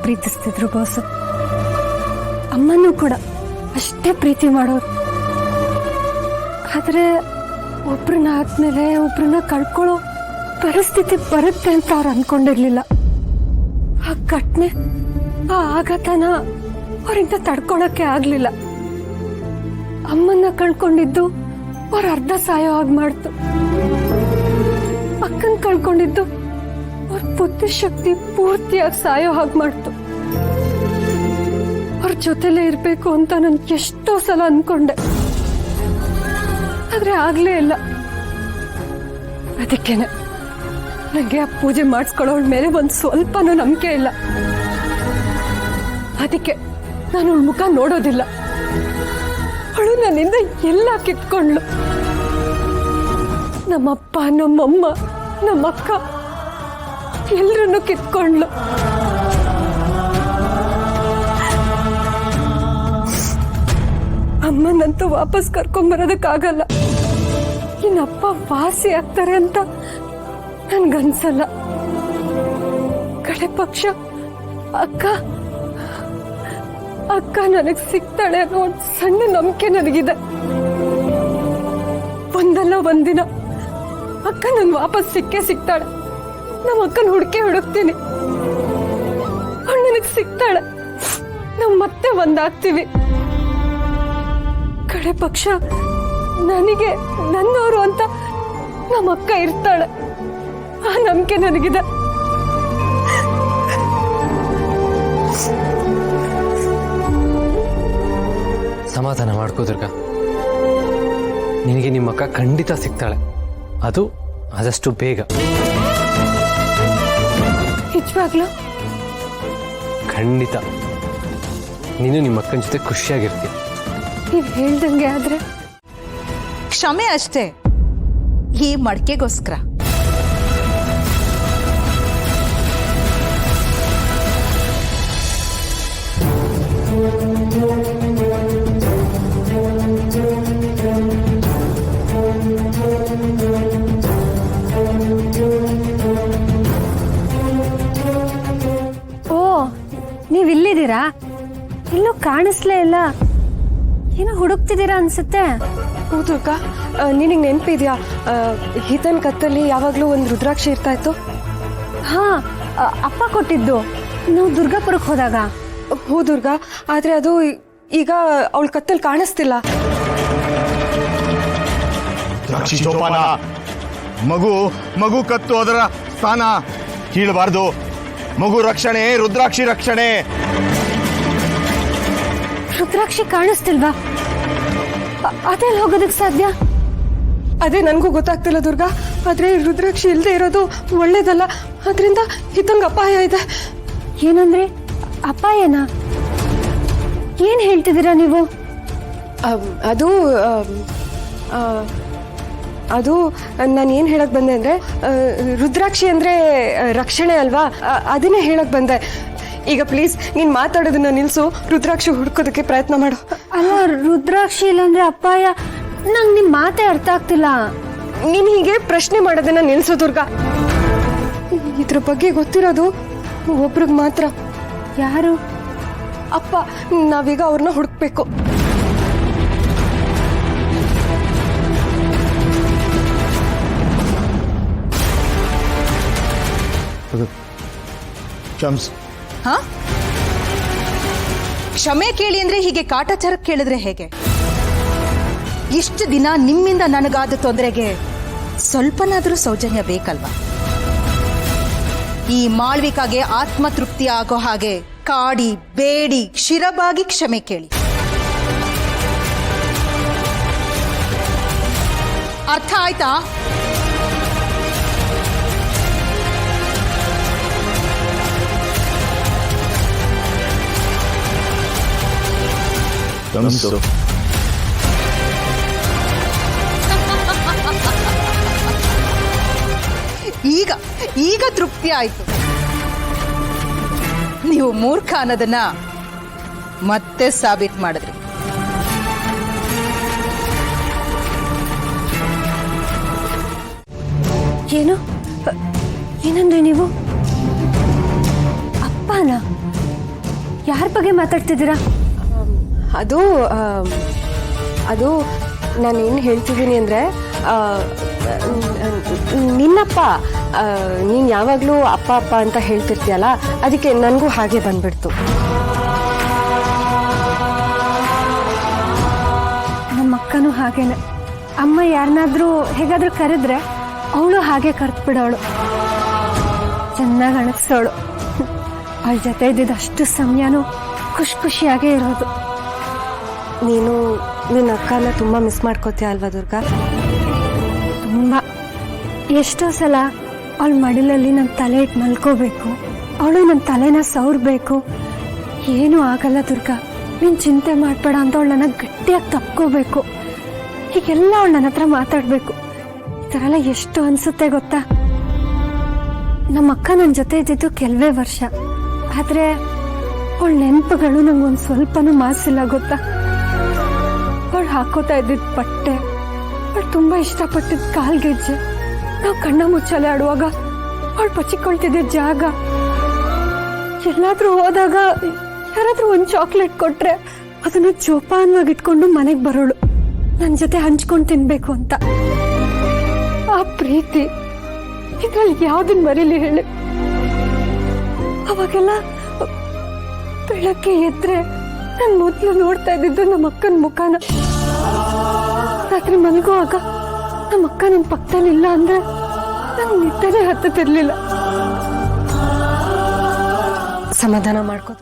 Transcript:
ಪ್ರೀತಿಸ್ತಿದ್ರು boss. ಅಮ್ಮನೂ ಕೂಡ ಅಷ್ಟೇ ಪ್ರೀತಿ ಮಾಡೋರು. ಆದ್ರೆ ಒಬ್ರನ್ನ ಆದ್ಮೇಲೆ ಒಬ್ರನ್ನ ಕಳ್ಕೊಳ್ಳೋ ಪರಿಸ್ಥಿತಿ ಬರುತ್ತೆ ಅಂತ ಅವ್ರು ಅನ್ಕೊಂಡಿರ್ಲಿಲ್ಲ. ಆ ಘಟನೆ, ಆ ಆಘಾತನ ಅವರಿಂದ ತಡ್ಕೊಳಕ್ಕೆ ಆಗ್ಲಿಲ್ಲ. ಅಮ್ಮನ್ನ ಕಳ್ಕೊಂಡಿದ್ದು ಅವ್ರ ಅರ್ಧ ಸಾಯೋ ಹಾಗೆ ಮಾಡ್ತು. ಅಕ್ಕನ್ ಕಳ್ಕೊಂಡಿದ್ದು ಅವ್ರ ಬುದ್ಧಿಶಕ್ತಿ ಪೂರ್ತಿಯಾಗಿ ಸಾಯೋ ಹಾಗೆ ಮಾಡ್ತು. ಅವ್ರ ಜೊತೆಲೇ ಇರ್ಬೇಕು ಅಂತ ನನ್ ಎಷ್ಟೋ ಸಲ ಅನ್ಕೊಂಡೆ, ಆದ್ರೆ ಆಗ್ಲೇ ಇಲ್ಲ. ಅದಕ್ಕೇನೆ ನಂಗೆ ಆ ಪೂಜೆ ಮಾಡಿಸ್ಕೊಳ್ಳೋಳ ಮೇಲೆ ಒಂದ್ ಸ್ವಲ್ಪನೂ ನಂಬಿಕೆ ಇಲ್ಲ. ಅದಕ್ಕೆ ನಾನು ಅವಳ ಮುಖ ನೋಡೋದಿಲ್ಲ. ಅವಳು ನನ್ನಿಂದ ಎಲ್ಲ ಕಿತ್ಕೊಂಡ್ಲು. ನಮ್ಮಪ್ಪ, ನಮ್ಮಮ್ಮ, ನಮ್ಮಕ್ಕ ಎಲ್ರನ್ನೂ ಕಿತ್ಕೊಂಡ್ಲು. ಅಮ್ಮನಂತೂ ವಾಪಸ್ ಕರ್ಕೊಂಬರೋದಕ್ಕಾಗಲ್ಲ. ಇನ್ನಪ್ಪ ವಾಸಿ ಆಗ್ತಾರೆ ಅಂತ ನನ್ಗನ್ಸಲ್ಲ. ಕಡೆ ಪಕ್ಷ ಅಕ್ಕ ನನಗ್ ಸಿಗ್ತಾಳೆ ಅನ್ನೋ ಒಂದು ಸಣ್ಣ ನಂಬಿಕೆ ನನಗಿದೆ. ಒಂದಲ್ಲ ಒಂದಿನ ಅಕ್ಕ ನನ್ ವಾಪಸ್ ಸಿಗ್ತಾಳೆ. ನಮ್ಮ ಅಕ್ಕನ ಹುಡುಕ್ತೀನಿ. ಅವಳು ನನಗ್ ಸಿಗ್ತಾಳೆ. ನಾವ್ ಮತ್ತೆ ಒಂದಾಗ್ತೀವಿ. ಕಡೆ ಪಕ್ಷ ನನಗೆ ನನ್ನವರು ಅಂತ ನಮ್ಮ ಅಕ್ಕ ಇರ್ತಾಳೆ. ಆ ನಂಬಿಕೆ ನನಗಿದೆ. ಸಮಾಧಾನ ಮಾಡ್ಕೋ ದುರ್ಗಾ. ನಿನಗೆ ನಿಮ್ಮ ಅಕ್ಕ ಖಂಡಿತ ಸಿಗ್ತಾಳೆ, ಅದು ಆದಷ್ಟು ಬೇಗ. ನಿಜವಾಗ್ಲೂ? ಖಂಡಿತ ನೀನು ನಿಮ್ಮ ಅಕ್ಕನ ಜೊತೆ ಖುಷಿಯಾಗಿರ್ತೀಯ. ನೀವ್ ಹೇಳ್ದಂಗೆ ಆದ್ರೆ ಕ್ಷಮೆ ಅಷ್ಟೇ, ಈ ಮಡಕೆಗೋಸ್ಕರ. ಓ, ನೀವಿಲ್ಲಿದ್ದೀರಾ? ಎಲ್ಲೂ ಕಾಣಿಸ್ಲೇ ಇಲ್ಲ. ಏನೋ ಹುಡುಕ್ತಿದ್ದೀರಾ ಅನ್ಸುತ್ತೆ. ಹೌದುರ್ಗ, ನಿನಗೆ ನೆನಪಿದ್ಯಾ ಹಿತನ್ ಕತ್ತಲ್ಲಿ ಯಾವಾಗ್ಲೂ ಒಂದು ರುದ್ರಾಕ್ಷಿ ಇರ್ತಾ ಇತ್ತು? ಹಾ, ಅಪ್ಪ ಕೊಟ್ಟಿದ್ದು ನಾವು ದುರ್ಗಾಪುರಕ್ಕೆ ಹೋದಾಗ. ಹೌದುರ್ಗ, ಆದ್ರೆ ಅದು ಈಗ ಅವಳ ಕತ್ತಲ್ಲಿ ಕಾಣಿಸ್ತಿಲ್ಲ. ರುದ್ರಾಕ್ಷಿ ಜೋಪಾನ. ಮಗು ಕತ್ತು ಅದರ ಸ್ಥಾನ ಕೀಳಬಾರ್ದು. ಮಗು ರಕ್ಷಣೆ, ರುದ್ರಾಕ್ಷಿ ರಕ್ಷಣೆ. ರುದ್ರಾಕ್ಷಿ ಕಾಣಿಸ್ತಿಲ್ವಾ? ಅದೆಲ್ಲ ಹೋಗೋದಕ್ಕೆ ಸಾಧ್ಯ? ಅದೇ ನನಗೂ ಗೊತ್ತಾಗ್ತಿಲ್ಲ ದುರ್ಗಾ. ಆದ್ರೆ ರುದ್ರಾಕ್ಷಿ ಇಲ್ಲದೆ ಇರೋದು ಒಳ್ಳೇದಲ್ಲ. ಅದರಿಂದ ಹಿತಂಗ ಅಪಾಯ ಇದೆ. ಏನಂದ್ರೆ ಅಪಾಯನಾ? ಏನ್ ಹೇಳ್ತಿದ್ದೀರಾ ನೀವು? ಅದು ನಾನು ಏನ್ ಹೇಳಕ್ ಬಂದೆ ಅಂದ್ರೆ, ರುದ್ರಾಕ್ಷಿ ಅಂದ್ರೆ ರಕ್ಷಣೆ ಅಲ್ವಾ, ಅದನ್ನೇ ಹೇಳಕ್ ಬಂದೆ. ಈಗ ಪ್ಲೀಸ್ ನೀನ್ ಮಾತಾಡೋದನ್ನ ನಿಲ್ಸು, ರುದ್ರಾಕ್ಷಿ ಹುಡ್ಕೋದಕ್ಕೆ ಪ್ರಯತ್ನ ಮಾಡು. ಅಲ್ಲ, ರುದ್ರಾಕ್ಷಿ ಇಲ್ಲಾಂದ್ರೆ ಅಪಾಯ? ನಂಗೆ ನಿಮ್ ಮಾತೇ ಅರ್ಥ ಆಗ್ತಿಲ್ಲ. ನೀನ್ ಹೀಗೆ ಪ್ರಶ್ನೆ ಮಾಡೋದನ್ನ ನಿಲ್ಸು ದುರ್ಗಾ. ಇದ್ರ ಬಗ್ಗೆ ಗೊತ್ತಿರೋದು ಒಬ್ರಿಗೆ ಮಾತ್ರ. ಯಾರು? ಅಪ್ಪ. ನಾವೀಗ ಅವ್ರನ್ನ ಹುಡುಕ್ಬೇಕು. ಕ್ಷಮೆ ಕೇಳಿ ಅಂದ್ರೆ ಹೀಗೆ ಕಾಟಾಚಾರಕ್ಕೆ ಕೇಳಿದ್ರೆ ಹೇಗೆ? ಇಷ್ಟು ದಿನ ನಿಮ್ಮಿಂದ ನನಗಾದ ತೊಂದರೆಗೆ ಸ್ವಲ್ಪನಾದ್ರೂ ಸೌಜನ್ಯ ಬೇಕಲ್ವಾ? ಈ ಮಾಳ್ವಿಕಾಗೆ ಆತ್ಮತೃಪ್ತಿ ಆಗೋ ಹಾಗೆ ಕಾಡಿ ಬೇಡಿ ಶಿರಬಾಗಿ ಕ್ಷಮೆ ಕೇಳಿ. ಅರ್ಥ ಆಯ್ತಾ? ಈಗ ತೃಪ್ತಿ ಆಯ್ತು. ನೀವು ಮೂರ್ಖ ಅನ್ನೋದನ್ನ ಮತ್ತೆ ಸಾಬೀತು ಮಾಡಿದ್ರಿ. ಏನು? ಏನಂದ್ರೆ ನೀವು? ಅಪ್ಪನ ಯಾರ ಬಗ್ಗೆ ಮಾತಾಡ್ತಿದ್ದೀರಾ? ಅದು ಅದು ನಾನೇನು ಹೇಳ್ತಿದ್ದೀನಿ ಅಂದರೆ ನಿನ್ನಪ್ಪ ನೀನು ಯಾವಾಗಲೂ ಅಪ್ಪ ಅಪ್ಪ ಅಂತ ಹೇಳ್ತಿರ್ತೀಯಲ್ಲ, ಅದಕ್ಕೆ ನನಗೂ ಹಾಗೆ ಬಂದ್ಬಿಡ್ತು. ನಮ್ಮ ಅಕ್ಕನೂ ಹಾಗೇನೆ. ಅಮ್ಮ ಯಾರನ್ನಾದ್ರೂ ಹೇಗಾದ್ರೂ ಕರೆದ್ರೆ ಅವಳು ಹಾಗೆ ಕರೆದ್ಬಿಡೋಳು, ಚೆನ್ನಾಗಿ ಅಣಗ್ಸೋಳು. ಅವಳ ಜೊತೆ ಇದ್ದಿದ್ದು ಅಷ್ಟು ಸಮಯನೂ ಖುಷಿಯಾಗೇ ಇರೋದು. ನೀನು ನಿನ್ನ ಅಕ್ಕನ ತುಂಬ ಮಿಸ್ ಮಾಡ್ಕೋತೀಯ ಅಲ್ವಾ ದುರ್ಗಾ? ತುಂಬ. ಎಷ್ಟೋ ಸಲ ಅವಳ ಮಡಿಲಲ್ಲಿ ನನ್ನ ತಲೆ ಇಟ್ಟು ಮಲ್ಕೋಬೇಕು, ಅವಳು ನನ್ನ ತಲೆನ ಸವರ್ಬೇಕು. ಏನೂ ಆಗಲ್ಲ ದುರ್ಗಾ, ನೀನು ಚಿಂತೆ ಮಾಡಬೇಡ ಅಂತ ಅವಳು ನನ್ನ ಗಟ್ಟಿಯಾಗಿ ತಪ್ಕೋಬೇಕು. ಹೀಗೆಲ್ಲ ಅವಳು ನನ್ನ ಹತ್ರ ಮಾತಾಡಬೇಕು. ಈ ಥರ ಎಲ್ಲ ಎಷ್ಟು ಅನಿಸುತ್ತೆ ಗೊತ್ತಾ? ನಮ್ಮ ಅಕ್ಕ ನನ್ನ ಜೊತೆ ಇದ್ದಿದ್ದು ಕೆಲವೇ ವರ್ಷ, ಆದರೆ ಅವಳ ನೆನಪುಗಳು ನಂಗೊಂದು ಸ್ವಲ್ಪನೂ ಮಾಸಿಲ್ಲ ಗೊತ್ತಾ? ಅವಳು ಹಾಕೋತಾ ಇದ್ದಿದ್ದ ಬಟ್ಟೆ, ಅವಳು ತುಂಬ ಇಷ್ಟಪಟ್ಟಿದ್ದ ಕಾಲ್ಗೆಜ್ಜೆ, ನಾವು ಕಣ್ಣ ಮುಚ್ಚಾಲೆ ಆಡುವಾಗ ಅವಳು ಬಚ್ಚಿಕೊಳ್ತಿದ್ದ ಜಾಗ, ಎಲ್ಲಾದ್ರೂ ಹೋದಾಗ ಯಾರಾದ್ರೂ ಒಂದು ಚಾಕ್ಲೇಟ್ ಕೊಟ್ರೆ ಅದನ್ನು ಜೋಪಾನವಾಗಿ ಇಟ್ಕೊಂಡು ಮನೆಗೆ ಬರೋಳು, ನನ್ನ ಜೊತೆ ಹಂಚ್ಕೊಂಡು ತಿನ್ಬೇಕು ಅಂತ. ಆ ಪ್ರೀತಿ ಇದ್ರಲ್ಲಿ ಯಾವ್ದನ್ ಮರೀಲಿ ಹೇಳಿ? ಅವಾಗೆಲ್ಲ ಬೆಳಗ್ಗೆ ಎದ್ರೆ ನಾನು ಮೊದಲು ನೋಡ್ತಾ ಇದ್ದಿದ್ದು ನಮ್ಮ ಅಕ್ಕನ ಮುಖಾನ. ರಾತ್ರಿ ಮಲಗುವಾಗ ನಮ್ಮ ಅಕ್ಕ ನನ್ನ ಪಕ್ಕದಲ್ಲಿ ಇಲ್ಲ ಅಂದ್ರೆ ನಂಗೆ ನಿದ್ದೆನೇ ಹತ್ತುತ್ತಿರ್ಲಿಲ್ಲ. ಸಮಾಧಾನ ಮಾಡ್ಕೋ.